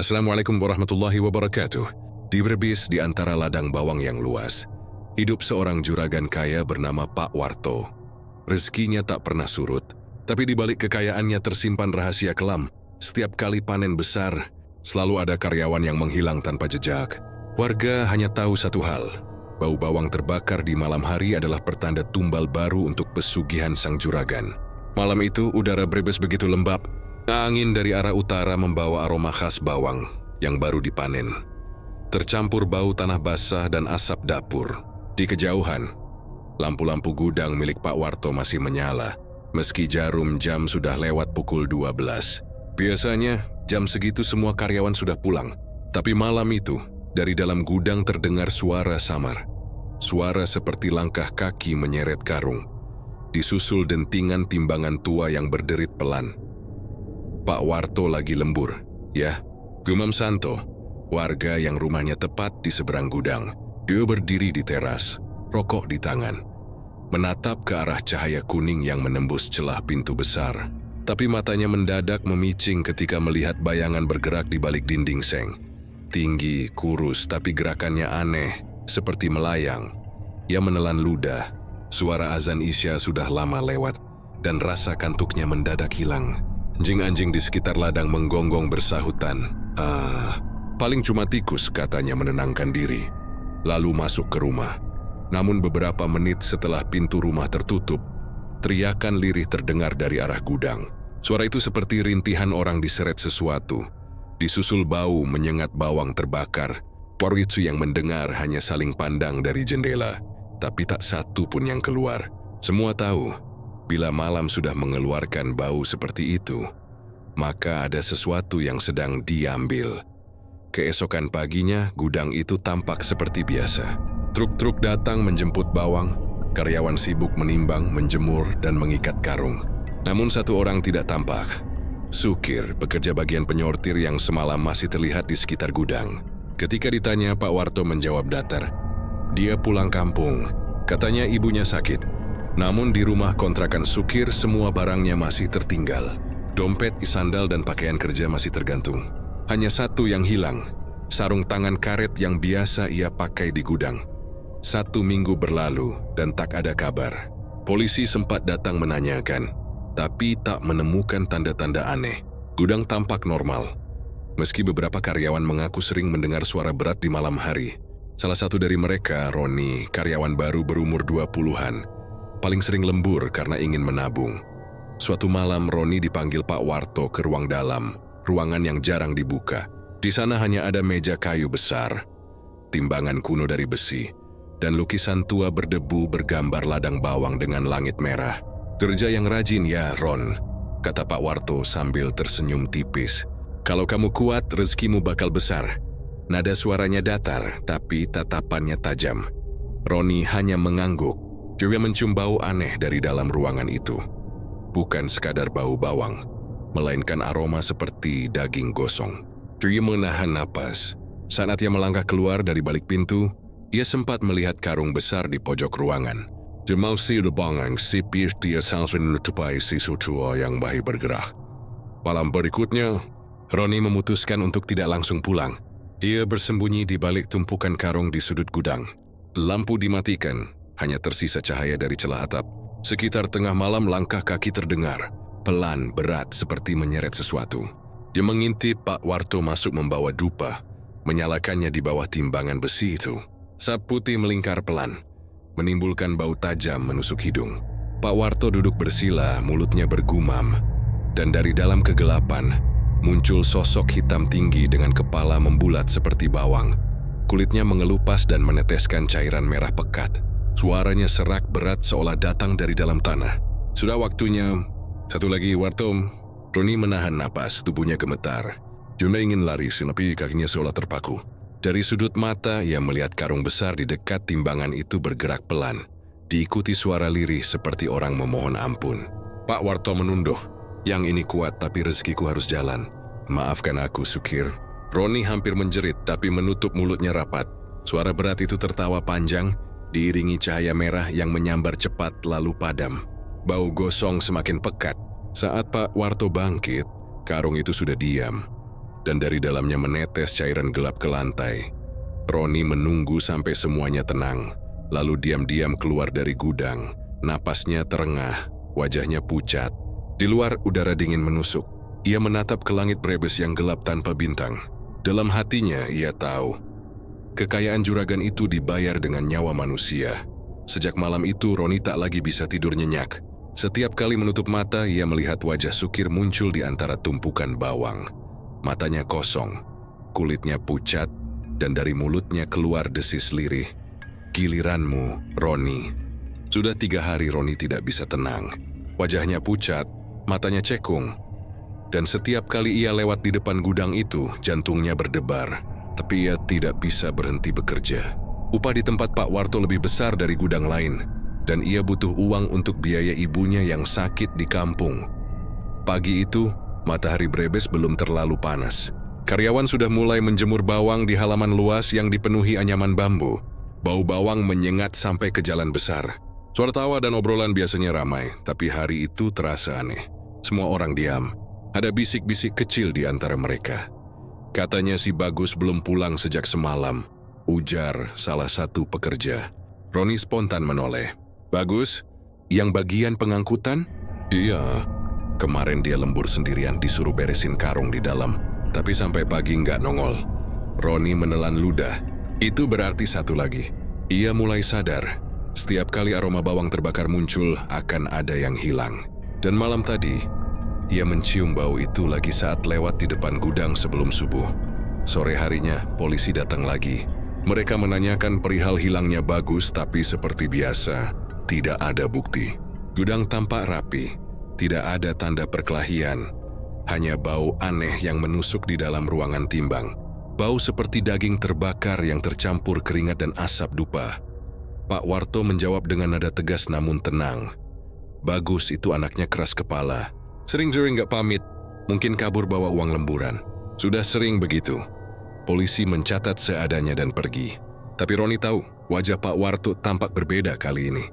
Assalamualaikum warahmatullahi wabarakatuh. Di Brebes, di antara ladang bawang yang luas, hidup seorang juragan kaya bernama Pak Warto. Rezekinya tak pernah surut, tapi di balik kekayaannya tersimpan rahasia kelam. Setiap kali panen besar, selalu ada karyawan yang menghilang tanpa jejak. Warga hanya tahu satu hal, bau bawang terbakar di malam hari adalah pertanda tumbal baru untuk pesugihan sang juragan. Malam itu, udara Brebes begitu lembab. Angin dari arah utara membawa aroma khas bawang yang baru dipanen. Tercampur bau tanah basah dan asap dapur. Di kejauhan, lampu-lampu gudang milik Pak Warto masih menyala, meski jarum jam sudah lewat pukul 12. Biasanya, jam segitu semua karyawan sudah pulang. Tapi malam itu, dari dalam gudang terdengar suara samar. Suara seperti langkah kaki menyeret karung, disusul dentingan timbangan tua yang berderit pelan. Pak Warto lagi lembur, ya, gumam Santo, warga yang rumahnya tepat di seberang gudang. Dia berdiri di teras, rokok di tangan, menatap ke arah cahaya kuning yang menembus celah pintu besar. Tapi matanya mendadak memicing ketika melihat bayangan bergerak di balik dinding seng. Tinggi, kurus, tapi gerakannya aneh, seperti melayang. Ia menelan ludah, suara azan Isya sudah lama lewat, dan rasa kantuknya mendadak hilang. Anjing-anjing di sekitar ladang menggonggong bersahutan. Paling cuma tikus, katanya menenangkan diri. Lalu masuk ke rumah. Namun beberapa menit setelah pintu rumah tertutup, teriakan lirih terdengar dari arah gudang. Suara itu seperti rintihan orang diseret sesuatu. Disusul bau menyengat bawang terbakar. Warga yang mendengar hanya saling pandang dari jendela, tapi tak satu pun yang keluar. Semua tahu, bila malam sudah mengeluarkan bau seperti itu, maka ada sesuatu yang sedang diambil. Keesokan paginya, gudang itu tampak seperti biasa. Truk-truk datang menjemput bawang, karyawan sibuk menimbang, menjemur, dan mengikat karung. Namun satu orang tidak tampak. Sukir, pekerja bagian penyortir yang semalam masih terlihat di sekitar gudang. Ketika ditanya, Pak Warto menjawab datar. Dia pulang kampung, katanya ibunya sakit. Namun di rumah kontrakan Sukir semua barangnya masih tertinggal. Dompet, sandal, dan pakaian kerja masih tergantung. Hanya satu yang hilang, sarung tangan karet yang biasa ia pakai di gudang. 1 minggu berlalu dan tak ada kabar. Polisi sempat datang menanyakan, tapi tak menemukan tanda-tanda aneh. Gudang tampak normal, meski beberapa karyawan mengaku sering mendengar suara berat di malam hari. Salah satu dari mereka, Roni, karyawan baru berumur 20-an, paling sering lembur karena ingin menabung. Suatu malam, Roni dipanggil Pak Warto ke ruang dalam, ruangan yang jarang dibuka. Di sana hanya ada meja kayu besar, timbangan kuno dari besi, dan lukisan tua berdebu bergambar ladang bawang dengan langit merah. Kerja yang rajin ya, Ron, kata Pak Warto sambil tersenyum tipis. Kalau kamu kuat, rezekimu bakal besar. Nada suaranya datar, tapi tatapannya tajam. Roni hanya mengangguk. Dia mencium bau aneh dari dalam ruangan itu. Bukan sekadar bau bawang, melainkan aroma seperti daging gosong. Dia menahan napas. Saat ia melangkah keluar dari balik pintu, ia sempat melihat karung besar di pojok ruangan. Jamal si bangang sipir dia langsung menutupi sesuatu yang baik bergerak. Malam berikutnya, Roni memutuskan untuk tidak langsung pulang. Dia bersembunyi di balik tumpukan karung di sudut gudang. Lampu dimatikan, hanya tersisa cahaya dari celah atap. Sekitar tengah malam langkah kaki terdengar, pelan, berat seperti menyeret sesuatu. Dia mengintip Pak Warto masuk membawa dupa, menyalakannya di bawah timbangan besi itu. Sap putih melingkar pelan, menimbulkan bau tajam menusuk hidung. Pak Warto duduk bersila, mulutnya bergumam, dan dari dalam kegelapan muncul sosok hitam tinggi dengan kepala membulat seperti bawang. Kulitnya mengelupas dan meneteskan cairan merah pekat. Suaranya serak berat seolah datang dari dalam tanah. Sudah waktunya. Satu lagi, Warto. Roni menahan napas, tubuhnya gemetar. Dia ingin lari, tapi kakinya seolah terpaku. Dari sudut mata, ia melihat karung besar di dekat timbangan itu bergerak pelan, diikuti suara lirih seperti orang memohon ampun. Pak Warto menunduk. Yang ini kuat, tapi rezekiku harus jalan. Maafkan aku, Sukir. Roni hampir menjerit, tapi menutup mulutnya rapat. Suara berat itu tertawa panjang, diiringi cahaya merah yang menyambar cepat lalu padam. Bau gosong semakin pekat. Saat Pak Warto bangkit, karung itu sudah diam. dan dari dalamnya menetes cairan gelap ke lantai. Roni menunggu sampai semuanya tenang, lalu diam-diam keluar dari gudang. Napasnya terengah, wajahnya pucat. Di luar udara dingin menusuk. Ia menatap ke langit Brebes yang gelap tanpa bintang. Dalam hatinya ia tahu, kekayaan juragan itu dibayar dengan nyawa manusia. Sejak malam itu Roni tak lagi bisa tidur nyenyak. Setiap kali menutup mata, ia melihat wajah Sukir muncul di antara tumpukan bawang. Matanya kosong, kulitnya pucat, dan dari mulutnya keluar desis lirih. "Giliranmu, Roni." Sudah 3 hari Roni tidak bisa tenang. Wajahnya pucat, matanya cekung. Dan setiap kali ia lewat di depan gudang itu, jantungnya berdebar. Tapi ia tidak bisa berhenti bekerja. Upah di tempat Pak Warto lebih besar dari gudang lain, dan ia butuh uang untuk biaya ibunya yang sakit di kampung. Pagi itu, matahari Brebes belum terlalu panas. Karyawan sudah mulai menjemur bawang di halaman luas yang dipenuhi anyaman bambu. Bau bawang menyengat sampai ke jalan besar. Suara tawa dan obrolan biasanya ramai, tapi hari itu terasa aneh. Semua orang diam. Ada bisik-bisik kecil di antara mereka. "Katanya si Bagus belum pulang sejak semalam," ujar salah satu pekerja. Roni spontan menoleh. "Bagus? Yang bagian pengangkutan?" "Iya. Kemarin dia lembur sendirian disuruh beresin karung di dalam, tapi sampai pagi nggak nongol." Roni menelan ludah. Itu berarti satu lagi. Ia mulai sadar. Setiap kali aroma bawang terbakar muncul, akan ada yang hilang. Dan malam tadi, ia mencium bau itu lagi saat lewat di depan gudang sebelum subuh. Sore harinya, polisi datang lagi. Mereka menanyakan perihal hilangnya Bagus, tapi seperti biasa, tidak ada bukti. Gudang tampak rapi, tidak ada tanda perkelahian. Hanya bau aneh yang menusuk di dalam ruangan timbang. Bau seperti daging terbakar yang tercampur keringat dan asap dupa. Pak Warto menjawab dengan nada tegas namun tenang. Bagus itu anaknya keras kepala. Sering-sering gak pamit, mungkin kabur bawa uang lemburan. Sudah sering begitu. Polisi mencatat seadanya dan pergi. Tapi Roni tahu, wajah Pak Warto tampak berbeda kali ini.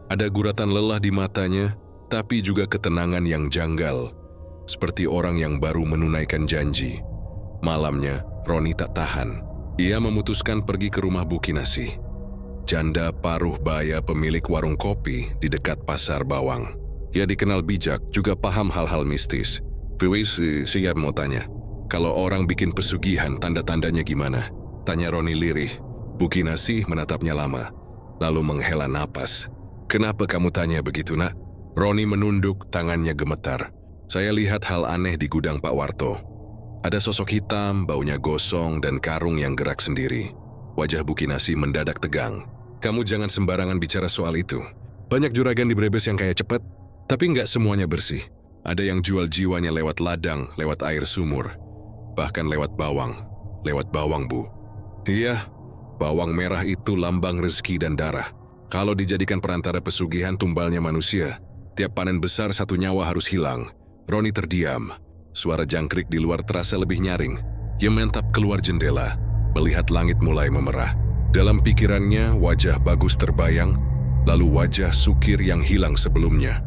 Ada guratan lelah di matanya, tapi juga ketenangan yang janggal. Seperti orang yang baru menunaikan janji. Malamnya, Roni tak tahan. Ia memutuskan pergi ke rumah Bu Kinasi. Janda paruh baya pemilik warung kopi di dekat pasar bawang. Ia dikenal bijak, juga paham hal-hal mistis. Saya mau tanya, kalau orang bikin pesugihan, tanda-tandanya gimana? Tanya Roni lirih. Bu Kinasi menatapnya lama, lalu menghela napas. Kenapa kamu tanya begitu, nak? Roni menunduk, tangannya gemetar. Saya lihat hal aneh di gudang Pak Warto. Ada sosok hitam, baunya gosong, dan karung yang gerak sendiri. Wajah Bu Kinasi mendadak tegang. Kamu jangan sembarangan bicara soal itu. Banyak juragan di Brebes yang kaya cepat, tapi nggak semuanya bersih. Ada yang jual jiwanya lewat ladang, lewat air sumur. Bahkan lewat bawang, Bu. Iya, bawang merah itu lambang rezeki dan darah. Kalau dijadikan perantara pesugihan tumbalnya manusia, tiap panen besar satu nyawa harus hilang. Roni terdiam. Suara jangkrik di luar terasa lebih nyaring. Ia mentap keluar jendela, melihat langit mulai memerah. Dalam pikirannya, wajah Bagus terbayang, lalu wajah Sukir yang hilang sebelumnya.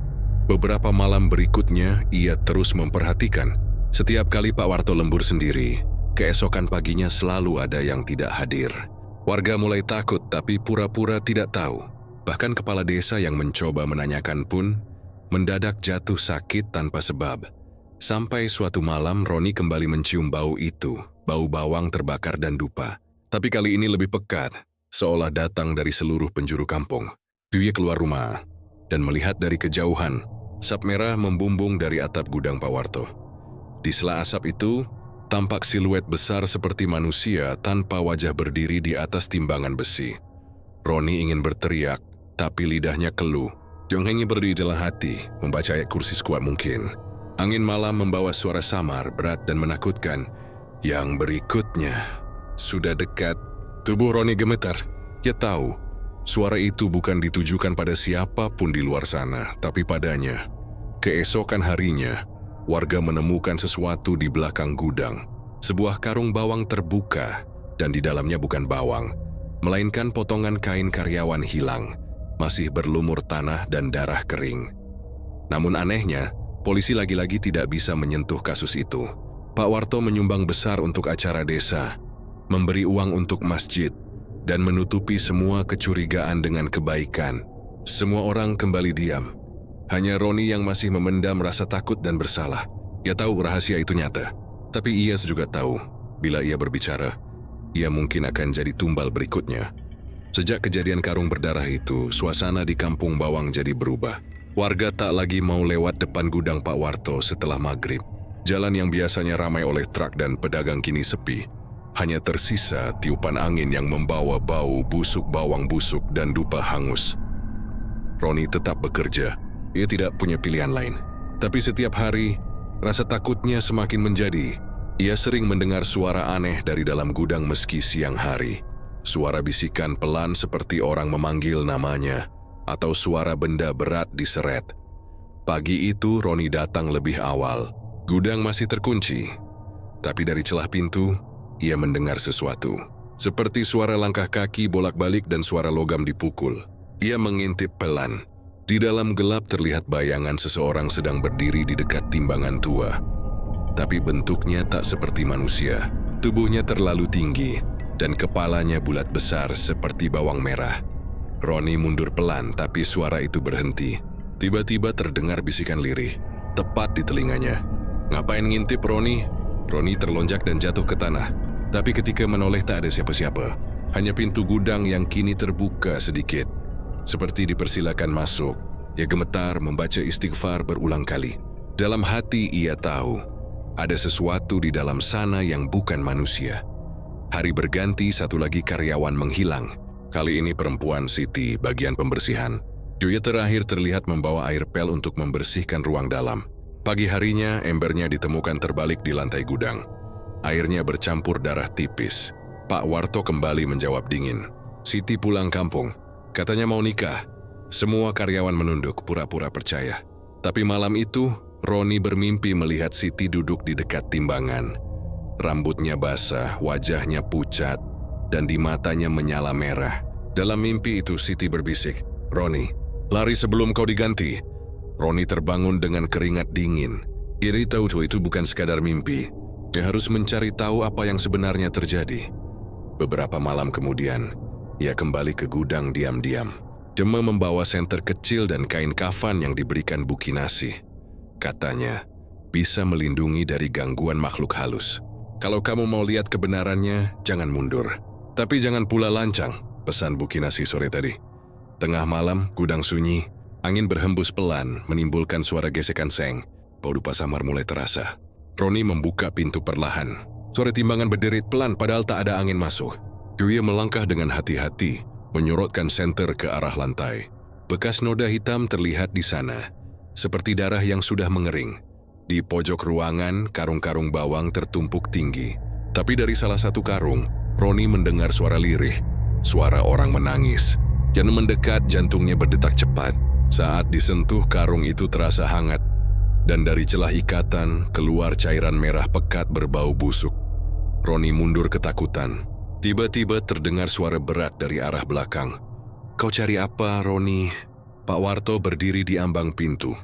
Beberapa malam berikutnya, ia terus memperhatikan. Setiap kali Pak Warto lembur sendiri, keesokan paginya selalu ada yang tidak hadir. Warga mulai takut tapi pura-pura tidak tahu. Bahkan kepala desa yang mencoba menanyakan pun mendadak jatuh sakit tanpa sebab. Sampai suatu malam Roni kembali mencium bau itu, bau bawang terbakar dan dupa. Tapi kali ini lebih pekat, seolah datang dari seluruh penjuru kampung. Dia keluar rumah dan melihat dari kejauhan, asap merah membumbung dari atap gudang Pak Warto. Di sela asap itu, tampak siluet besar seperti manusia tanpa wajah berdiri di atas timbangan besi. Roni ingin berteriak, tapi lidahnya keluh. Jong ingin berdiri dalam hati, membaca ayat kursi sekuat mungkin. Angin malam membawa suara samar, berat dan menakutkan. Yang berikutnya, sudah dekat. Tubuh Roni gemetar. Ia tahu, suara itu bukan ditujukan pada siapapun di luar sana, tapi padanya. Keesokan harinya, warga menemukan sesuatu di belakang gudang. Sebuah karung bawang terbuka, dan di dalamnya bukan bawang, melainkan potongan kain karyawan hilang, masih berlumur tanah dan darah kering. Namun anehnya, polisi lagi-lagi tidak bisa menyentuh kasus itu. Pak Warto menyumbang besar untuk acara desa, memberi uang untuk masjid, dan menutupi semua kecurigaan dengan kebaikan. Semua orang kembali diam. Hanya Roni yang masih memendam rasa takut dan bersalah. Ia tahu rahasia itu nyata, tapi ia juga tahu bila ia berbicara, ia mungkin akan jadi tumbal berikutnya. Sejak kejadian karung berdarah itu, suasana di Kampung Bawang jadi berubah. Warga tak lagi mau lewat depan gudang Pak Warto setelah maghrib. Jalan yang biasanya ramai oleh truk dan pedagang kini sepi. Hanya tersisa tiupan angin yang membawa bau busuk bawang busuk dan dupa hangus. Roni tetap bekerja. Ia tidak punya pilihan lain. Tapi setiap hari, rasa takutnya semakin menjadi. Ia sering mendengar suara aneh dari dalam gudang meski siang hari. Suara bisikan pelan seperti orang memanggil namanya, atau suara benda berat diseret. Pagi itu Roni datang lebih awal. Gudang masih terkunci, tapi dari celah pintu, ia mendengar sesuatu. Seperti suara langkah kaki bolak-balik dan suara logam dipukul. Ia mengintip pelan. Di dalam gelap terlihat bayangan seseorang sedang berdiri di dekat timbangan tua. Tapi bentuknya tak seperti manusia. Tubuhnya terlalu tinggi, dan kepalanya bulat besar seperti bawang merah. Roni mundur pelan, tapi suara itu berhenti. Tiba-tiba terdengar bisikan lirih, tepat di telinganya. "Ngapain ngintip, Roni?" Roni terlonjak dan jatuh ke tanah. Tapi ketika menoleh tak ada siapa-siapa. Hanya pintu gudang yang kini terbuka sedikit. Seperti dipersilakan masuk. Ia gemetar membaca istighfar berulang kali. Dalam hati ia tahu, ada sesuatu di dalam sana yang bukan manusia. Hari berganti, satu lagi karyawan menghilang. Kali ini perempuan Siti, bagian pembersihan. Joya terakhir terlihat membawa air pel untuk membersihkan ruang dalam. Pagi harinya, embernya ditemukan terbalik di lantai gudang. Airnya bercampur darah tipis. Pak Warto kembali menjawab dingin. "Siti pulang kampung. Katanya mau nikah." Semua karyawan menunduk, pura-pura percaya. Tapi malam itu, Roni bermimpi melihat Siti duduk di dekat timbangan. Rambutnya basah, wajahnya pucat, dan di matanya menyala merah. Dalam mimpi itu Siti berbisik, "Roni, lari sebelum kau diganti." Roni terbangun dengan keringat dingin. Ia tahu itu bukan sekadar mimpi. Ia harus mencari tahu apa yang sebenarnya terjadi. Beberapa malam kemudian, ia kembali ke gudang diam-diam. Cuma membawa senter kecil dan kain kafan yang diberikan Bu Kinasih. Katanya, bisa melindungi dari gangguan makhluk halus. "Kalau kamu mau lihat kebenarannya, jangan mundur. Tapi jangan pula lancang," pesan Bu Kinasih sore tadi. Tengah malam, gudang sunyi. Angin berhembus pelan, menimbulkan suara gesekan seng. Bau dupa samar mulai terasa. Roni membuka pintu perlahan. Suara timbangan berderit pelan padahal tak ada angin masuk. Joya melangkah dengan hati-hati, menyorotkan senter ke arah lantai. Bekas noda hitam terlihat di sana, seperti darah yang sudah mengering. Di pojok ruangan, karung-karung bawang tertumpuk tinggi. Tapi dari salah satu karung, Roni mendengar suara lirih, suara orang menangis. Jangan mendekat, jantungnya berdetak cepat. Saat disentuh, karung itu terasa hangat, dan dari celah ikatan keluar cairan merah pekat berbau busuk. Roni mundur ketakutan. Tiba-tiba terdengar suara berat dari arah belakang. "Kau cari apa, Roni?" Pak Warto berdiri di ambang pintu.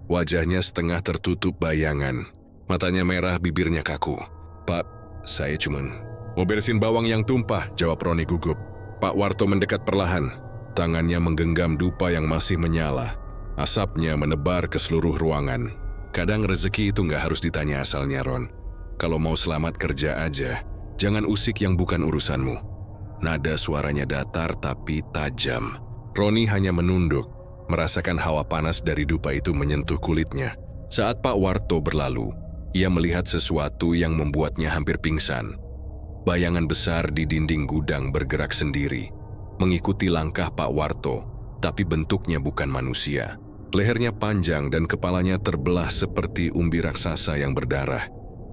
Wajahnya setengah tertutup bayangan. Matanya merah, bibirnya kaku. "Pak, saya cuman mau beresin bawang yang tumpah," jawab Roni gugup. Pak Warto mendekat perlahan. Tangannya menggenggam dupa yang masih menyala. Asapnya menebar ke seluruh ruangan. Kadang rezeki itu nggak harus ditanya asalnya, Ron. Kalau mau selamat kerja aja, jangan usik yang bukan urusanmu. Nada suaranya datar tapi tajam. Roni hanya menunduk, merasakan hawa panas dari dupa itu menyentuh kulitnya. Saat Pak Warto berlalu, ia melihat sesuatu yang membuatnya hampir pingsan. Bayangan besar di dinding gudang bergerak sendiri, mengikuti langkah Pak Warto, tapi bentuknya bukan manusia. Lehernya panjang dan kepalanya terbelah seperti umbi raksasa yang berdarah.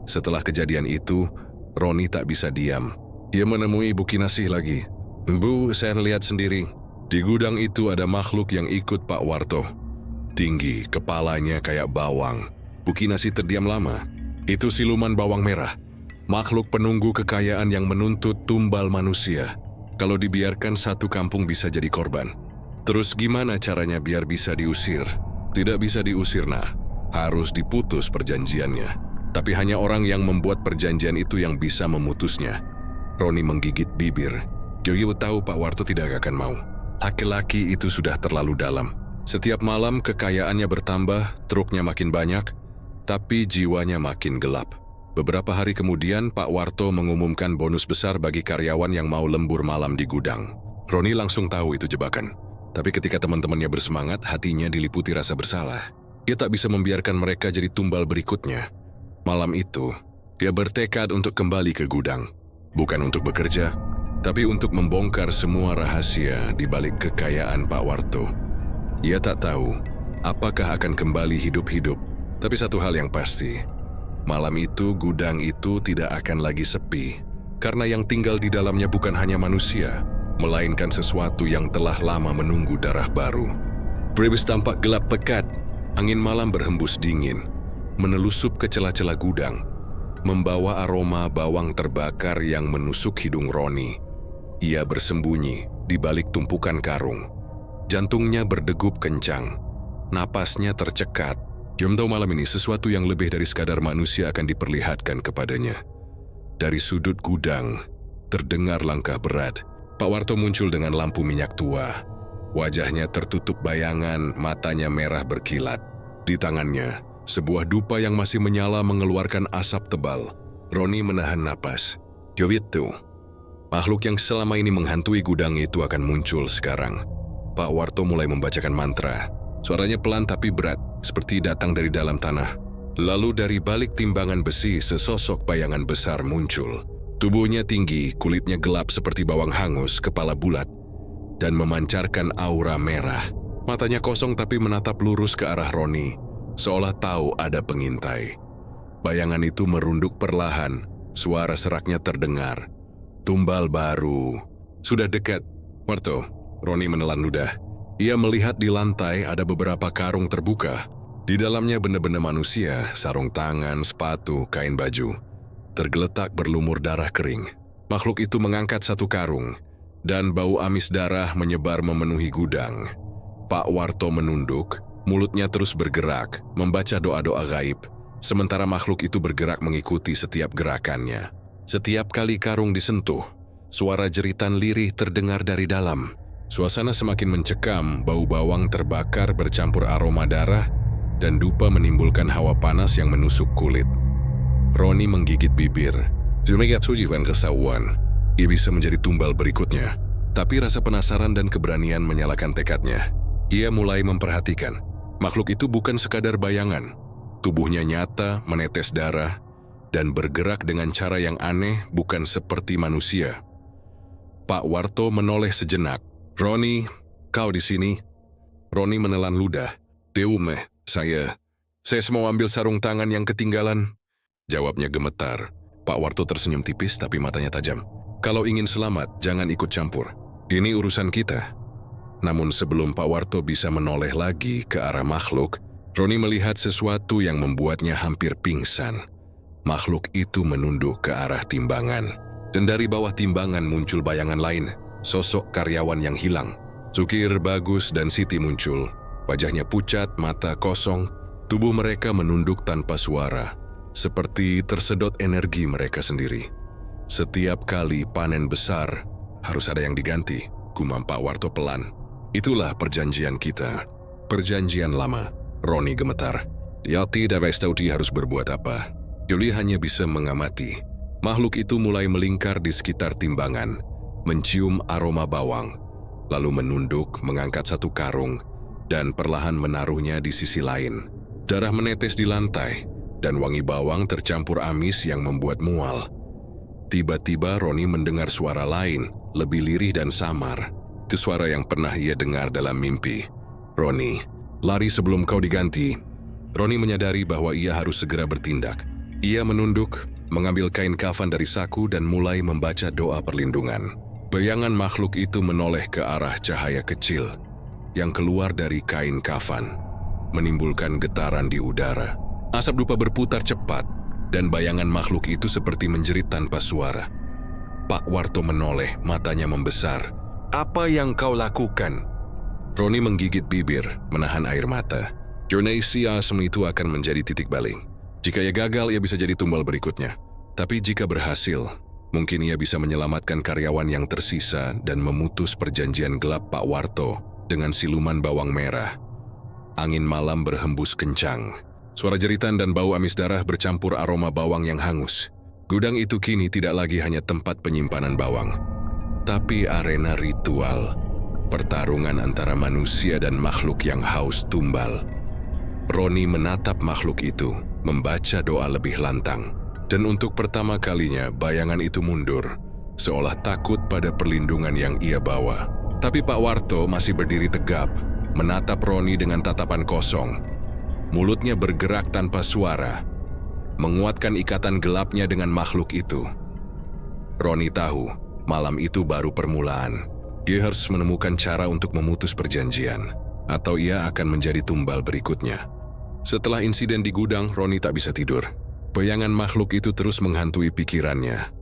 Setelah kejadian itu, Roni tak bisa diam. Ia menemui Bu Kinasih lagi. "Bu, saya lihat sendiri. Di gudang itu ada makhluk yang ikut Pak Warto. Tinggi, kepalanya kayak bawang." Bu Kinasih terdiam lama. "Itu siluman bawang merah. Makhluk penunggu kekayaan yang menuntut tumbal manusia. Kalau dibiarkan, satu kampung bisa jadi korban. Terus gimana caranya biar bisa diusir?" "Tidak bisa diusir, nah. Harus diputus perjanjiannya." Tapi hanya orang yang membuat perjanjian itu yang bisa memutusnya. Roni menggigit bibir. Joyo tahu Pak Warto tidak akan mau. Laki-laki itu sudah terlalu dalam. Setiap malam kekayaannya bertambah, truknya makin banyak, tapi jiwanya makin gelap. Beberapa hari kemudian, Pak Warto mengumumkan bonus besar bagi karyawan yang mau lembur malam di gudang. Roni langsung tahu itu jebakan. Tapi ketika teman-temannya bersemangat, hatinya diliputi rasa bersalah. Dia tak bisa membiarkan mereka jadi tumbal berikutnya. Malam itu, dia bertekad untuk kembali ke gudang. Bukan untuk bekerja, tapi untuk membongkar semua rahasia di balik kekayaan Pak Warto. Ia tak tahu apakah akan kembali hidup-hidup, tapi satu hal yang pasti, malam itu gudang itu tidak akan lagi sepi, karena yang tinggal di dalamnya bukan hanya manusia, melainkan sesuatu yang telah lama menunggu darah baru. Brebes tampak gelap pekat, angin malam berhembus dingin, menelusup ke celah-celah gudang, membawa aroma bawang terbakar yang menusuk hidung Roni. Ia bersembunyi di balik tumpukan karung. Jantungnya berdegup kencang, napasnya tercekat. Dia tahu malam ini sesuatu yang lebih dari sekadar manusia akan diperlihatkan kepadanya. Dari sudut gudang, terdengar langkah berat. Pak Warto muncul dengan lampu minyak tua. Wajahnya tertutup bayangan, matanya merah berkilat. Di tangannya, sebuah dupa yang masih menyala mengeluarkan asap tebal. Roni menahan napas. Itu, makhluk yang selama ini menghantui gudang itu akan muncul sekarang. Pak Warto mulai membacakan mantra. Suaranya pelan tapi berat, seperti datang dari dalam tanah. Lalu dari balik timbangan besi, sesosok bayangan besar muncul. Tubuhnya tinggi, kulitnya gelap seperti bawang hangus, kepala bulat, dan memancarkan aura merah. Matanya kosong tapi menatap lurus ke arah Roni, seolah tahu ada pengintai. Bayangan itu merunduk perlahan, suara seraknya terdengar. Tumbal baru. Sudah dekat. Warto, Roni menelan ludah. Ia melihat di lantai ada beberapa karung terbuka. Di dalamnya benda-benda manusia, sarung tangan, sepatu, kain baju. Tergeletak berlumur darah kering. Makhluk itu mengangkat satu karung, dan bau amis darah menyebar memenuhi gudang. Pak Warto menunduk, mulutnya terus bergerak, membaca doa-doa gaib, sementara makhluk itu bergerak mengikuti setiap gerakannya. Setiap kali karung disentuh, suara jeritan lirih terdengar dari dalam. Suasana semakin mencekam, bau bawang terbakar bercampur aroma darah, dan dupa menimbulkan hawa panas yang menusuk kulit. Roni menggigit bibir. Sebenarnya tujuan kesauan, ia bisa menjadi tumbal berikutnya. Tapi rasa penasaran dan keberanian menyalakan tekadnya. Ia mulai memperhatikan. Makhluk itu bukan sekadar bayangan. Tubuhnya nyata, menetes darah, dan bergerak dengan cara yang aneh, bukan seperti manusia. Pak Warto menoleh sejenak. Roni, kau di sini? Roni menelan ludah. Teume, saya mau ambil sarung tangan yang ketinggalan. Jawabnya gemetar. Pak Warto tersenyum tipis tapi matanya tajam. Kalau ingin selamat, jangan ikut campur. Ini urusan kita. Namun sebelum Pak Warto bisa menoleh lagi ke arah makhluk, Roni melihat sesuatu yang membuatnya hampir pingsan. Makhluk itu menunduk ke arah timbangan. Dan dari bawah timbangan muncul bayangan lain, sosok karyawan yang hilang. Sukir, Bagus, dan Siti muncul. Wajahnya pucat, mata kosong, tubuh mereka menunduk tanpa suara, seperti tersedot energi mereka sendiri. Setiap kali panen besar, harus ada yang diganti, gumam Pak Warto pelan. Itulah perjanjian kita. Perjanjian lama. Roni gemetar. Dia tidak tahu dia harus berbuat apa. Julie hanya bisa mengamati. Makhluk itu mulai melingkar di sekitar timbangan, mencium aroma bawang, lalu menunduk mengangkat satu karung, dan perlahan menaruhnya di sisi lain. Darah menetes di lantai, dan wangi bawang tercampur amis yang membuat mual. Tiba-tiba Roni mendengar suara lain, lebih lirih dan samar. Itu suara yang pernah ia dengar dalam mimpi. Roni, lari sebelum kau diganti. Roni menyadari bahwa ia harus segera bertindak. Ia menunduk, mengambil kain kafan dari saku dan mulai membaca doa perlindungan. Bayangan makhluk itu menoleh ke arah cahaya kecil yang keluar dari kain kafan, menimbulkan getaran di udara. Asap dupa berputar cepat, dan bayangan makhluk itu seperti menjerit tanpa suara. Pak Warto menoleh, matanya membesar. Apa yang kau lakukan? Roni menggigit bibir, menahan air mata. Jurnasi asem itu akan menjadi titik balik. Jika ia gagal, ia bisa jadi tumbal berikutnya. Tapi jika berhasil, mungkin ia bisa menyelamatkan karyawan yang tersisa dan memutus perjanjian gelap Pak Warto dengan siluman bawang merah. Angin malam berhembus kencang. Suara jeritan dan bau amis darah bercampur aroma bawang yang hangus. Gudang itu kini tidak lagi hanya tempat penyimpanan bawang, tapi arena ritual. Pertarungan antara manusia dan makhluk yang haus tumbal. Roni menatap makhluk itu, membaca doa lebih lantang. Dan untuk pertama kalinya bayangan itu mundur, seolah takut pada perlindungan yang ia bawa. Tapi Pak Warto masih berdiri tegap, menatap Roni dengan tatapan kosong. Mulutnya bergerak tanpa suara, menguatkan ikatan gelapnya dengan makhluk itu. Roni tahu, malam itu baru permulaan. Dia harus menemukan cara untuk memutus perjanjian, atau ia akan menjadi tumbal berikutnya. Setelah insiden di gudang, Roni tak bisa tidur. Bayangan makhluk itu terus menghantui pikirannya.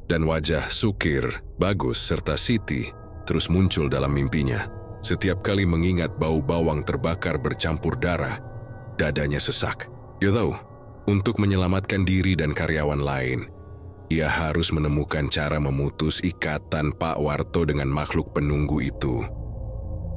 Dan wajah Sukir, Bagus, serta Siti terus muncul dalam mimpinya. Setiap kali mengingat bau bawang terbakar bercampur darah, dadanya sesak. Dia tahu, untuk menyelamatkan diri dan karyawan lain, ia harus menemukan cara memutus ikatan Pak Warto dengan makhluk penunggu itu.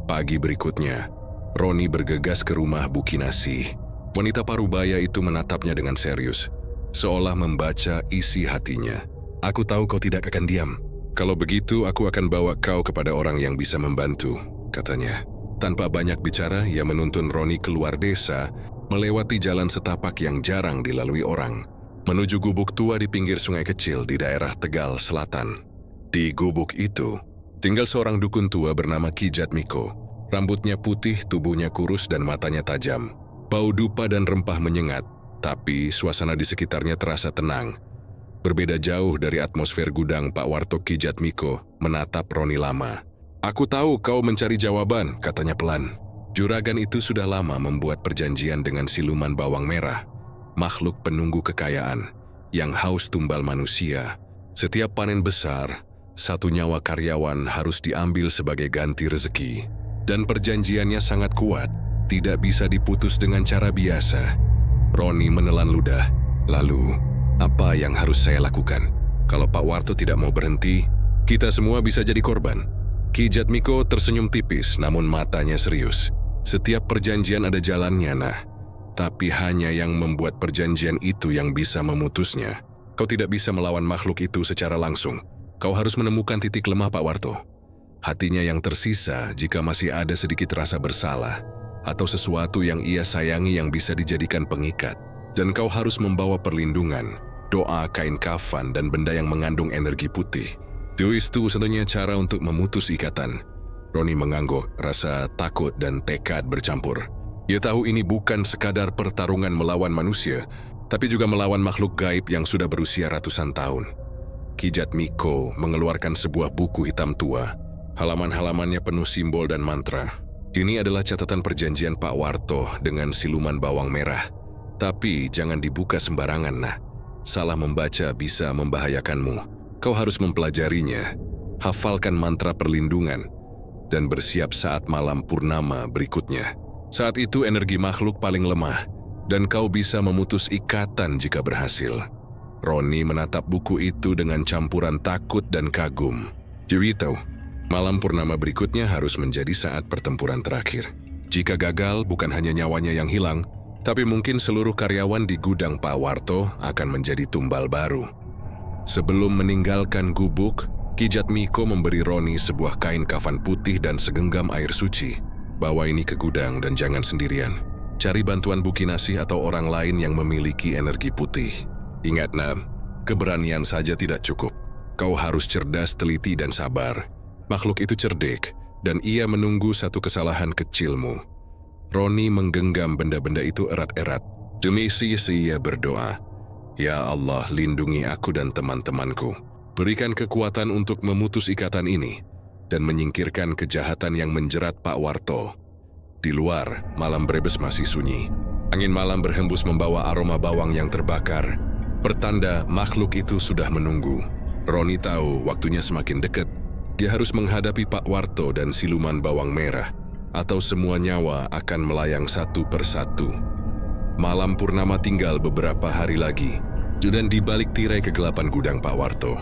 Pagi berikutnya, Roni bergegas ke rumah Bu Kinasih. Wanita parubaya itu menatapnya dengan serius, seolah membaca isi hatinya. Aku tahu kau tidak akan diam. Kalau begitu, aku akan bawa kau kepada orang yang bisa membantu, katanya. Tanpa banyak bicara, ia menuntun Roni keluar desa, melewati jalan setapak yang jarang dilalui orang, menuju gubuk tua di pinggir sungai kecil di daerah Tegal Selatan. Di gubuk itu, tinggal seorang dukun tua bernama Ki Jatmiko. Rambutnya putih, tubuhnya kurus, dan matanya tajam. Bau dupa dan rempah menyengat, tapi suasana di sekitarnya terasa tenang. Berbeda jauh dari atmosfer gudang, Pak Warto. Ki Jatmiko menatap Roni lama. Aku tahu kau mencari jawaban, katanya pelan. Juragan itu sudah lama membuat perjanjian dengan siluman bawang merah, makhluk penunggu kekayaan yang haus tumbal manusia. Setiap panen besar, satu nyawa karyawan harus diambil sebagai ganti rezeki. Dan perjanjiannya sangat kuat, tidak bisa diputus dengan cara biasa. Roni menelan ludah. Lalu, apa yang harus saya lakukan? Kalau Pak Warto tidak mau berhenti, kita semua bisa jadi korban. Ki Jatmiko tersenyum tipis, namun matanya serius. Setiap perjanjian ada jalannya, nah. Tapi hanya yang membuat perjanjian itu yang bisa memutusnya. Kau tidak bisa melawan makhluk itu secara langsung. Kau harus menemukan titik lemah Pak Warto. Hatinya yang tersisa jika masih ada sedikit rasa bersalah, atau sesuatu yang ia sayangi yang bisa dijadikan pengikat. Dan kau harus membawa perlindungan, doa, kain kafan, dan benda yang mengandung energi putih. Itu satunya cara untuk memutus ikatan. Roni mengangguk, rasa takut dan tekad bercampur. Ia tahu ini bukan sekadar pertarungan melawan manusia, tapi juga melawan makhluk gaib yang sudah berusia ratusan tahun. Ki Jatmiko mengeluarkan sebuah buku hitam tua. Halaman-halamannya penuh simbol dan mantra. Ini adalah catatan perjanjian Pak Warto dengan siluman bawang merah. Tapi jangan dibuka sembarangan, nah. Salah membaca bisa membahayakanmu. Kau harus mempelajarinya, hafalkan mantra perlindungan, dan bersiap saat malam purnama berikutnya. Saat itu energi makhluk paling lemah, dan kau bisa memutus ikatan jika berhasil. Roni menatap buku itu dengan campuran takut dan kagum. Dia tahu, malam purnama berikutnya harus menjadi saat pertempuran terakhir. Jika gagal, bukan hanya nyawanya yang hilang, tapi mungkin seluruh karyawan di gudang Pak Warto akan menjadi tumbal baru. Sebelum meninggalkan gubuk, Ki Jatmiko memberi Roni sebuah kain kafan putih dan segenggam air suci. Bawa ini ke gudang dan jangan sendirian. Cari bantuan Bu Kinasih atau orang lain yang memiliki energi putih. Ingat, Nam, keberanian saja tidak cukup. Kau harus cerdas, teliti, dan sabar. Makhluk itu cerdik, dan ia menunggu satu kesalahan kecilmu. Roni menggenggam benda-benda itu erat-erat. Demi ia berdoa, Ya Allah, lindungi aku dan teman-temanku. Berikan kekuatan untuk memutus ikatan ini dan menyingkirkan kejahatan yang menjerat Pak Warto. Di luar, malam Brebes masih sunyi. Angin malam berhembus membawa aroma bawang yang terbakar. Pertanda makhluk itu sudah menunggu. Roni tahu waktunya semakin dekat. Dia harus menghadapi Pak Warto dan siluman bawang merah, atau semua nyawa akan melayang satu persatu. Malam purnama tinggal beberapa hari lagi, dan di balik tirai kegelapan gudang Pak Warto,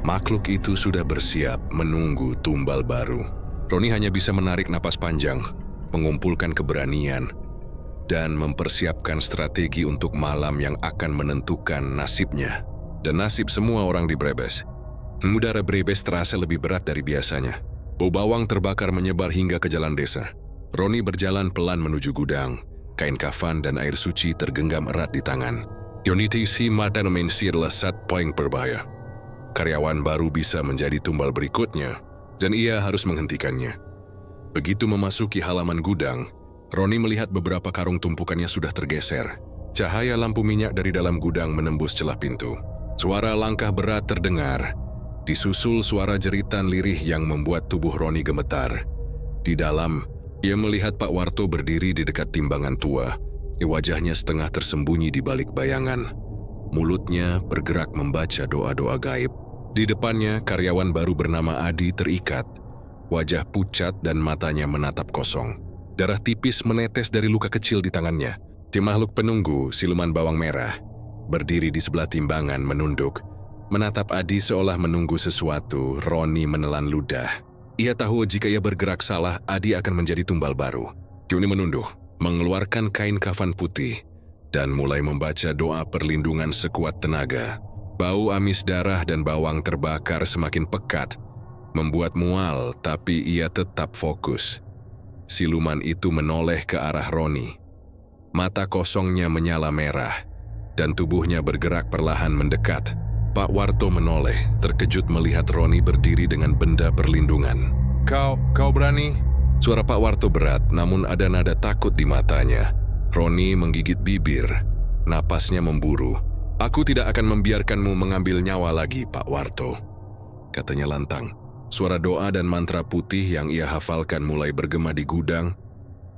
makhluk itu sudah bersiap menunggu tumbal baru. Roni hanya bisa menarik napas panjang, mengumpulkan keberanian, dan mempersiapkan strategi untuk malam yang akan menentukan nasibnya. Dan nasib semua orang di Brebes. Udara Brebes terasa lebih berat dari biasanya. Bau bawang terbakar menyebar hingga ke jalan desa. Roni berjalan pelan menuju gudang. Kain kafan dan air suci tergenggam erat di tangan. Unity si mata dimensi adalah satu poin berbahaya. Karyawan baru bisa menjadi tumbal berikutnya, dan ia harus menghentikannya. Begitu memasuki halaman gudang, Roni melihat beberapa karung tumpukannya sudah tergeser. Cahaya lampu minyak dari dalam gudang menembus celah pintu. Suara langkah berat terdengar, disusul suara jeritan lirih yang membuat tubuh Roni gemetar. Di dalam, ia melihat Pak Warto berdiri di dekat timbangan tua. Wajahnya setengah tersembunyi di balik bayangan. Mulutnya bergerak membaca doa-doa gaib. Di depannya, karyawan baru bernama Adi terikat. Wajah pucat dan matanya menatap kosong. Darah tipis menetes dari luka kecil di tangannya. Si makhluk penunggu, siluman bawang merah, berdiri di sebelah timbangan menunduk. Menatap Adi seolah menunggu sesuatu. Roni menelan ludah. Ia tahu jika ia bergerak salah, Adi akan menjadi tumbal baru. Juni menunduk, mengeluarkan kain kafan putih, dan mulai membaca doa perlindungan sekuat tenaga. Bau amis darah dan bawang terbakar semakin pekat, membuat mual, tapi ia tetap fokus. Siluman itu menoleh ke arah Roni. Mata kosongnya menyala merah, dan tubuhnya bergerak perlahan mendekat. Pak Warto menoleh, terkejut melihat Roni berdiri dengan benda perlindungan. Kau berani?" Suara Pak Warto berat, namun ada nada takut di matanya. Roni menggigit bibir, napasnya memburu. "Aku tidak akan membiarkanmu mengambil nyawa lagi, Pak Warto," katanya lantang. Suara doa dan mantra putih yang ia hafalkan mulai bergema di gudang,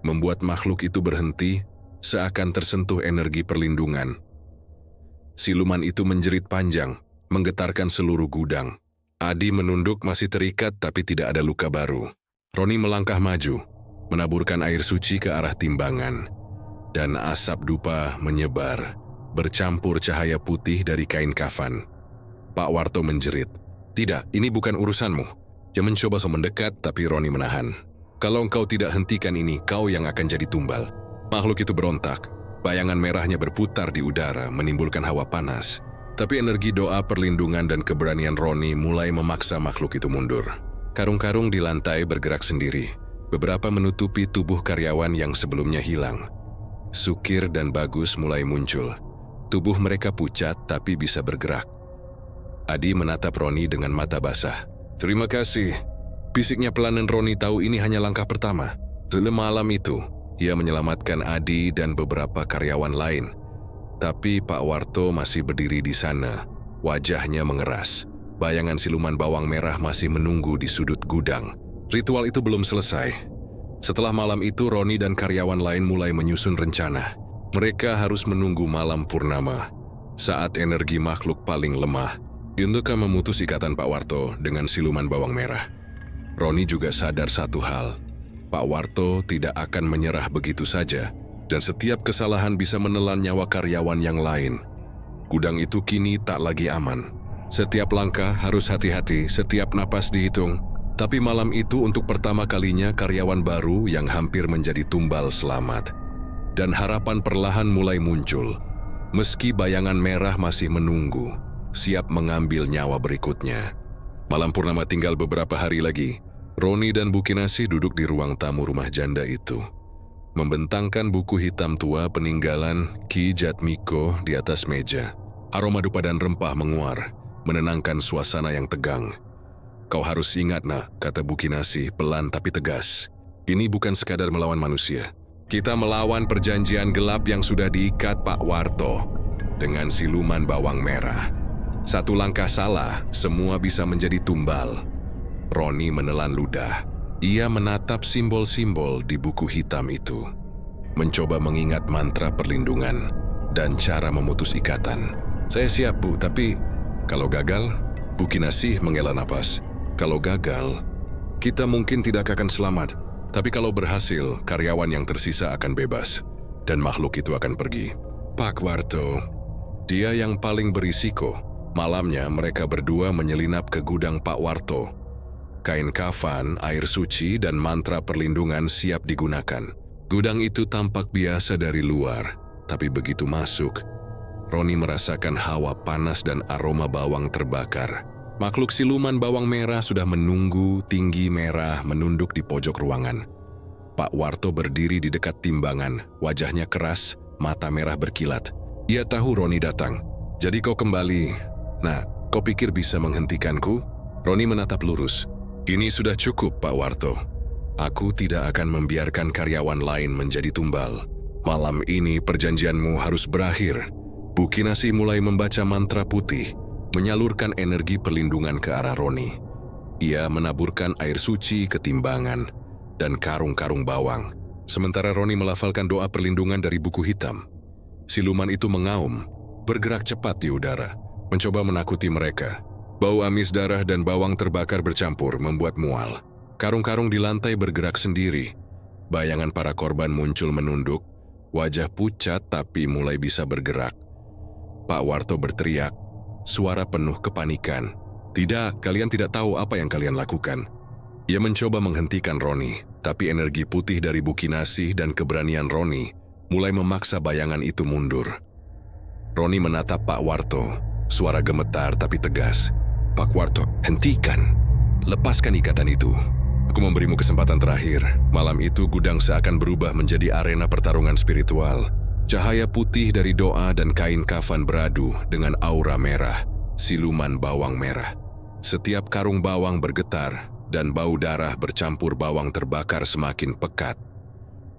membuat makhluk itu berhenti, seakan tersentuh energi perlindungan. Siluman itu menjerit panjang, menggetarkan seluruh gudang. Adi menunduk masih terikat tapi tidak ada luka baru. Roni melangkah maju, menaburkan air suci ke arah timbangan, dan asap dupa menyebar, bercampur cahaya putih dari kain kafan. Pak Warto menjerit, "Tidak, ini bukan urusanmu." Ia mencoba mendekat, tapi Roni menahan. "Kalau engkau tidak hentikan ini, kau yang akan jadi tumbal." Makhluk itu berontak, bayangan merahnya berputar di udara, menimbulkan hawa panas. Tapi energi doa perlindungan dan keberanian Roni mulai memaksa makhluk itu mundur. Karung-karung di lantai bergerak sendiri, beberapa menutupi tubuh karyawan yang sebelumnya hilang. Sukir dan Bagus mulai muncul. Tubuh mereka pucat tapi bisa bergerak. Adi menatap Roni dengan mata basah. "Terima kasih." Bisiknya pelan dan Roni tahu ini hanya langkah pertama. Dalam malam itu, ia menyelamatkan Adi dan beberapa karyawan lain. Tapi Pak Warto masih berdiri di sana, wajahnya mengeras. Bayangan siluman bawang merah masih menunggu di sudut gudang. Ritual itu belum selesai. Setelah malam itu, Roni dan karyawan lain mulai menyusun rencana. Mereka harus menunggu malam purnama, saat energi makhluk paling lemah, untuk memutus ikatan Pak Warto dengan siluman bawang merah. Roni juga sadar satu hal, Pak Warto tidak akan menyerah begitu saja, dan setiap kesalahan bisa menelan nyawa karyawan yang lain. Gudang itu kini tak lagi aman. Setiap langkah harus hati-hati, setiap napas dihitung. Tapi malam itu untuk pertama kalinya karyawan baru yang hampir menjadi tumbal selamat. Dan harapan perlahan mulai muncul. Meski bayangan merah masih menunggu, siap mengambil nyawa berikutnya. Malam purnama tinggal beberapa hari lagi. Roni dan Bu Kinasih duduk di ruang tamu rumah janda itu, membentangkan buku hitam tua peninggalan Ki Jatmiko di atas meja. Aroma dupa dan rempah menguar, menenangkan suasana yang tegang. "Kau harus ingat, Nak," kata Bu Kinasih pelan tapi tegas. "Ini bukan sekadar melawan manusia. Kita melawan perjanjian gelap yang sudah diikat Pak Warto dengan siluman bawang merah. Satu langkah salah, semua bisa menjadi tumbal." Roni menelan ludah. Ia menatap simbol-simbol di buku hitam itu, mencoba mengingat mantra perlindungan dan cara memutus ikatan. "Saya siap, Bu, tapi kalau gagal?" Bu Kinasih menghela napas. "Kalau gagal, kita mungkin tidak akan selamat. Tapi kalau berhasil, karyawan yang tersisa akan bebas." dan makhluk itu akan pergi. Pak Warto, dia yang paling berisiko. Malamnya mereka berdua menyelinap ke gudang Pak Warto. Kain kafan, air suci, dan mantra perlindungan siap digunakan. Gudang itu tampak biasa dari luar, tapi begitu masuk, Roni merasakan hawa panas dan aroma bawang terbakar. Makhluk siluman bawang merah sudah menunggu, tinggi merah, menunduk di pojok ruangan. Pak Warto berdiri di dekat timbangan, wajahnya keras, mata merah berkilat. Ia tahu Roni datang. Jadi kau kembali. Nah, kau pikir bisa menghentikanku? Roni menatap lurus. Ini sudah cukup, Pak Warto. Aku tidak akan membiarkan karyawan lain menjadi tumbal. Malam ini perjanjianmu harus berakhir. Bu Kinasih mulai membaca mantra putih, menyalurkan energi perlindungan ke arah Roni. Ia menaburkan air suci ke timbangan dan karung-karung bawang. Sementara Roni melafalkan doa perlindungan dari buku hitam. Siluman itu mengaum, bergerak cepat di udara, mencoba menakuti mereka. Bau amis darah dan bawang terbakar bercampur membuat mual. Karung-karung di lantai bergerak sendiri. Bayangan para korban muncul menunduk, wajah pucat tapi mulai bisa bergerak. Pak Warto berteriak, suara penuh kepanikan. Tidak, kalian tidak tahu apa yang kalian lakukan. Ia mencoba menghentikan Roni, tapi energi putih dari Bu Kinasih dan keberanian Roni mulai memaksa bayangan itu mundur. Roni menatap Pak Warto, suara gemetar tapi tegas. Pak Warto, hentikan. Lepaskan ikatan itu. Aku memberimu kesempatan terakhir. Malam itu gudang seakan berubah menjadi arena pertarungan spiritual. Cahaya putih dari doa dan kain kafan beradu dengan aura merah, siluman bawang merah. Setiap karung bawang bergetar dan bau darah bercampur bawang terbakar semakin pekat.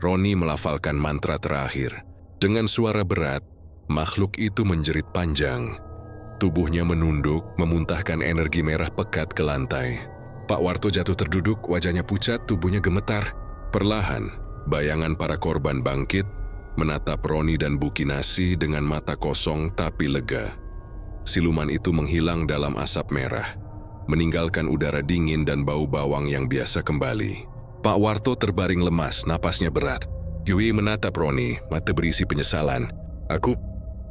Roni melafalkan mantra terakhir. Dengan suara berat, makhluk itu menjerit panjang. Tubuhnya menunduk, memuntahkan energi merah pekat ke lantai. Pak Warto jatuh terduduk, wajahnya pucat, tubuhnya gemetar. Perlahan, bayangan para korban bangkit, menatap Roni dan Bu Kinasih dengan mata kosong tapi lega. Siluman itu menghilang dalam asap merah, meninggalkan udara dingin dan bau bawang yang biasa kembali. Pak Warto terbaring lemas, napasnya berat. Yui menatap Roni, mata berisi penyesalan. Aku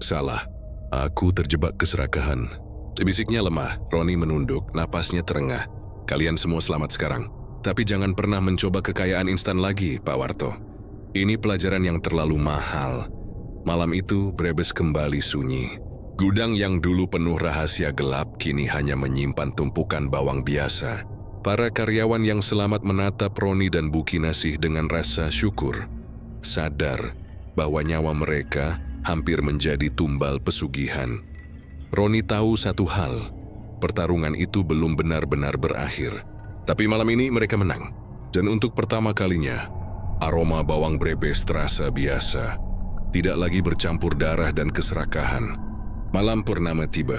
salah. Aku terjebak keserakahan. Bisiknya lemah, Roni menunduk, napasnya terengah. Kalian semua selamat sekarang. Tapi jangan pernah mencoba kekayaan instan lagi, Pak Warto. Ini pelajaran yang terlalu mahal. Malam itu, Brebes kembali sunyi. Gudang yang dulu penuh rahasia gelap, kini hanya menyimpan tumpukan bawang biasa. Para karyawan yang selamat menatap Roni dan Bu Kinasih dengan rasa syukur. Sadar bahwa nyawa mereka hampir menjadi tumbal pesugihan. Roni tahu satu hal, pertarungan itu belum benar-benar berakhir. Tapi malam ini mereka menang. Dan untuk pertama kalinya, aroma bawang Brebes terasa biasa. Tidak lagi bercampur darah dan keserakahan. Malam purnama tiba.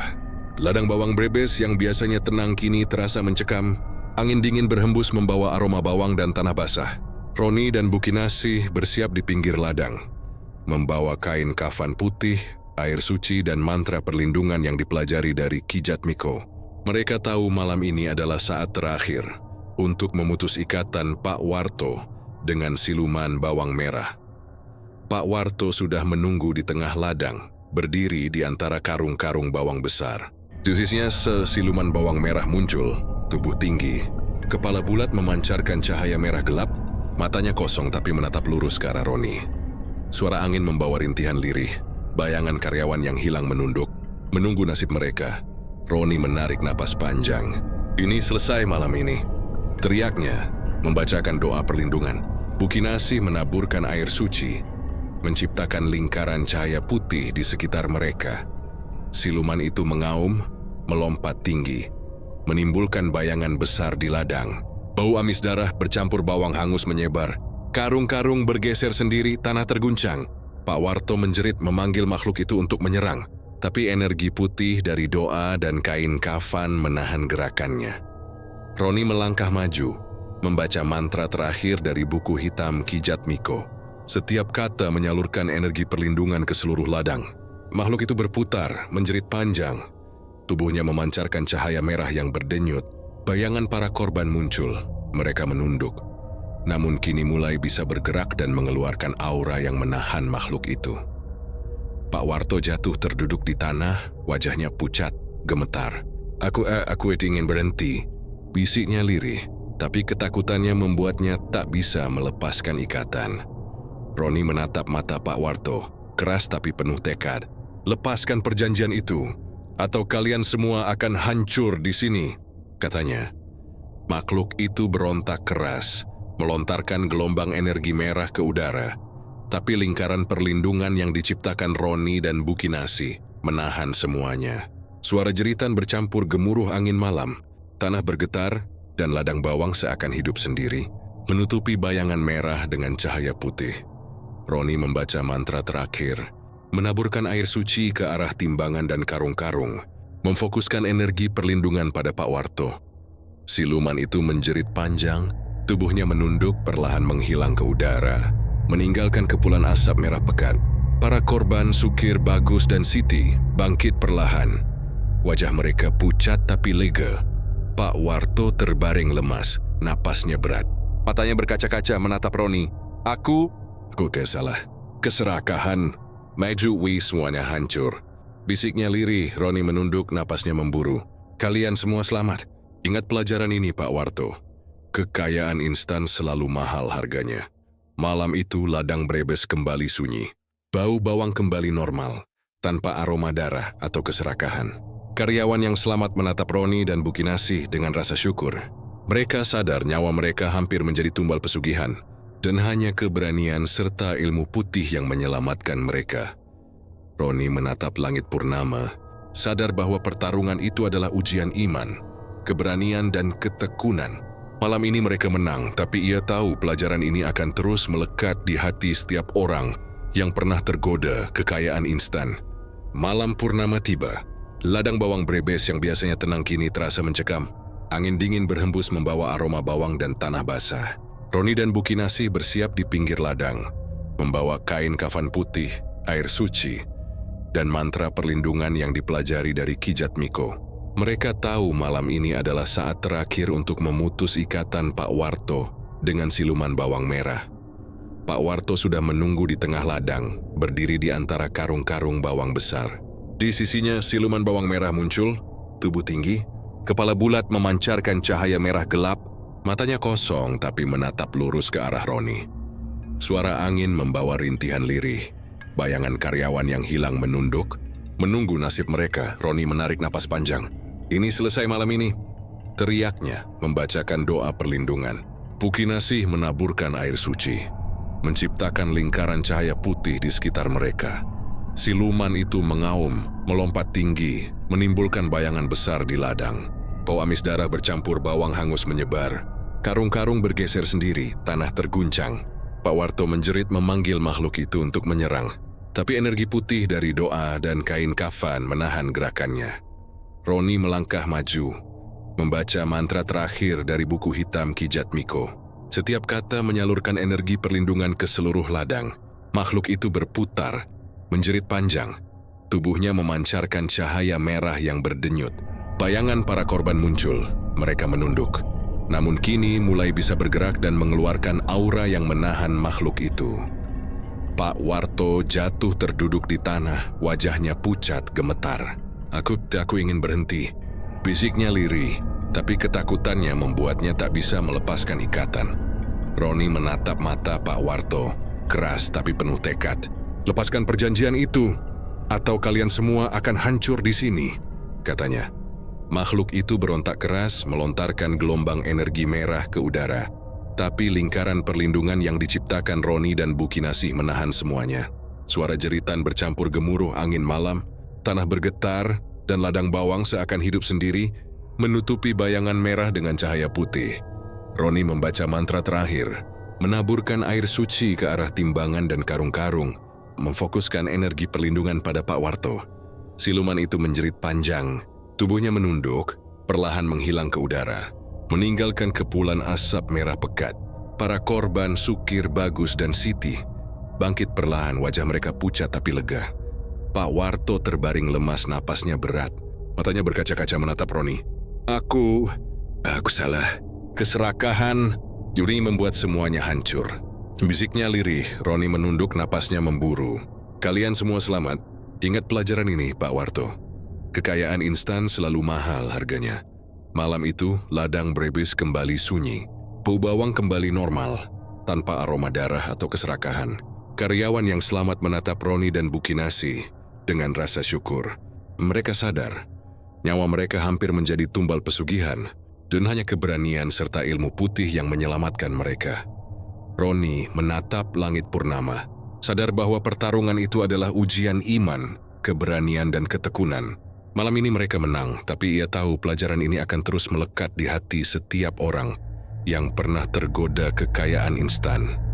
Ladang bawang Brebes yang biasanya tenang kini terasa mencekam. Angin dingin berhembus membawa aroma bawang dan tanah basah. Roni dan Bu Kinasih bersiap di pinggir ladang, membawa kain kafan putih, air suci, dan mantra perlindungan yang dipelajari dari Kijat Miko. Mereka tahu malam ini adalah saat terakhir untuk memutus ikatan Pak Warto dengan siluman bawang merah. Pak Warto sudah menunggu di tengah ladang, berdiri di antara karung-karung bawang besar. Di sisinya siluman bawang merah muncul, tubuh tinggi, kepala bulat memancarkan cahaya merah gelap, matanya kosong tapi menatap lurus ke arah Roni. Suara angin membawa rintihan lirih. Bayangan karyawan yang hilang menunduk, menunggu nasib mereka. Roni menarik napas panjang. Ini selesai malam ini. Teriaknya, membacakan doa perlindungan. Bu Kinasih menaburkan air suci, menciptakan lingkaran cahaya putih di sekitar mereka. Siluman itu mengaum, melompat tinggi, menimbulkan bayangan besar di ladang. Bau amis darah bercampur bawang hangus menyebar. Karung-karung bergeser sendiri, tanah terguncang. Pak Warto menjerit memanggil makhluk itu untuk menyerang, tapi energi putih dari doa dan kain kafan menahan gerakannya. Roni melangkah maju, membaca mantra terakhir dari buku hitam Kijat Miko. Setiap kata menyalurkan energi perlindungan ke seluruh ladang. Makhluk itu berputar, menjerit panjang. Tubuhnya memancarkan cahaya merah yang berdenyut. Bayangan para korban muncul, mereka menunduk. namun kini mulai bisa bergerak dan mengeluarkan aura yang menahan makhluk itu. Pak Warto jatuh terduduk di tanah, wajahnya pucat, gemetar. Aku ingin berhenti, bisiknya lirih, tapi ketakutannya membuatnya tak bisa melepaskan ikatan. Roni menatap mata Pak Warto, keras tapi penuh tekad. Lepaskan perjanjian itu, atau kalian semua akan hancur di sini, katanya. Makhluk itu berontak keras, melontarkan gelombang energi merah ke udara, tapi lingkaran perlindungan yang diciptakan Roni dan Bukinasi menahan semuanya. Suara jeritan bercampur gemuruh angin malam, tanah bergetar, dan ladang bawang seakan hidup sendiri, menutupi bayangan merah dengan cahaya putih. Roni membaca mantra terakhir, menaburkan air suci ke arah timbangan dan karung-karung, memfokuskan energi perlindungan pada Pak Warto. Siluman itu menjerit panjang, tubuhnya menunduk perlahan menghilang ke udara, meninggalkan kepulan asap merah pekat. Para korban Sukir, Bagus, dan Siti bangkit perlahan. Wajah mereka pucat tapi lega. Pak Warto terbaring lemas, napasnya berat. Matanya berkaca-kaca menatap Roni. Aku salah. Keserakahan. Majui semuanya hancur. Bisiknya lirih, Roni menunduk, napasnya memburu. Kalian semua selamat. Ingat pelajaran ini, Pak Warto. Kekayaan instan selalu mahal harganya. Malam itu ladang Brebes kembali sunyi. Bau bawang kembali normal, tanpa aroma darah atau keserakahan. Karyawan yang selamat menatap Roni dan Bukinasi dengan rasa syukur. Mereka sadar nyawa mereka hampir menjadi tumbal pesugihan, dan hanya keberanian serta ilmu putih yang menyelamatkan mereka. Roni menatap langit purnama, sadar bahwa pertarungan itu adalah ujian iman, keberanian, dan ketekunan. Malam ini mereka menang, tapi ia tahu pelajaran ini akan terus melekat di hati setiap orang yang pernah tergoda kekayaan instan. Malam purnama tiba. Ladang bawang Brebes yang biasanya tenang kini terasa mencekam. Angin dingin berhembus membawa aroma bawang dan tanah basah. Roni dan Bukinasi bersiap di pinggir ladang, membawa kain kafan putih, air suci, dan mantra perlindungan yang dipelajari dari Kijat Miko. Mereka tahu malam ini adalah saat terakhir untuk memutus ikatan Pak Warto dengan siluman bawang merah. Pak Warto sudah menunggu di tengah ladang, berdiri di antara karung-karung bawang besar. Di sisinya siluman bawang merah muncul, tubuh tinggi, kepala bulat memancarkan cahaya merah gelap, matanya kosong tapi menatap lurus ke arah Roni. Suara angin membawa rintihan lirih, bayangan karyawan yang hilang menunduk, menunggu nasib mereka. Roni menarik napas panjang. Ini selesai malam ini, teriaknya membacakan doa perlindungan. Bukinasi menaburkan air suci, menciptakan lingkaran cahaya putih di sekitar mereka. Siluman itu mengaum, melompat tinggi, menimbulkan bayangan besar di ladang. Bau amis darah bercampur bawang hangus menyebar. Karung-karung bergeser sendiri, tanah terguncang. Pak Warto menjerit memanggil makhluk itu untuk menyerang. Tapi energi putih dari doa dan kain kafan menahan gerakannya. Roni melangkah maju, membaca mantra terakhir dari buku hitam Kijat Miko. Setiap kata menyalurkan energi perlindungan ke seluruh ladang. Makhluk itu berputar, menjerit panjang, tubuhnya memancarkan cahaya merah yang berdenyut. Bayangan para korban muncul, mereka menunduk. Namun kini mulai bisa bergerak dan mengeluarkan aura yang menahan makhluk itu. Pak Warto jatuh terduduk di tanah, wajahnya pucat gemetar. Aku ingin berhenti, bisiknya lirih, tapi ketakutannya membuatnya tak bisa melepaskan ikatan. Roni menatap mata Pak Warto, keras tapi penuh tekad. Lepaskan perjanjian itu, atau kalian semua akan hancur di sini, katanya. Makhluk itu berontak keras, melontarkan gelombang energi merah ke udara. Tapi lingkaran perlindungan yang diciptakan Roni dan Bukinasi menahan semuanya. Suara jeritan bercampur gemuruh angin malam, tanah bergetar, dan ladang bawang seakan hidup sendiri, menutupi bayangan merah dengan cahaya putih. Roni membaca mantra terakhir, menaburkan air suci ke arah timbangan dan karung-karung, memfokuskan energi perlindungan pada Pak Warto. Siluman itu menjerit panjang, tubuhnya menunduk, perlahan menghilang ke udara, meninggalkan kepulan asap merah pekat. Para korban Sukir, Bagus, dan Siti bangkit perlahan, wajah mereka pucat tapi lega. Pak Warto terbaring lemas, napasnya berat. Matanya berkaca-kaca menatap Roni. Aku salah. Keserakahan. Juri membuat semuanya hancur. Bisiknya lirih, Roni menunduk napasnya memburu. Kalian semua selamat. Ingat pelajaran ini, Pak Warto. Kekayaan instan selalu mahal harganya. Malam itu, ladang Brebes kembali sunyi. Bau bawang kembali normal, tanpa aroma darah atau keserakahan. Karyawan yang selamat menatap Roni dan Bu Kinasi dengan rasa syukur. Mereka sadar, nyawa mereka hampir menjadi tumbal pesugihan, dan hanya keberanian serta ilmu putih yang menyelamatkan mereka. Roni menatap langit purnama, sadar bahwa pertarungan itu adalah ujian iman, keberanian, dan ketekunan. Malam ini mereka menang, tapi ia tahu pelajaran ini akan terus melekat di hati setiap orang yang pernah tergoda kekayaan instan.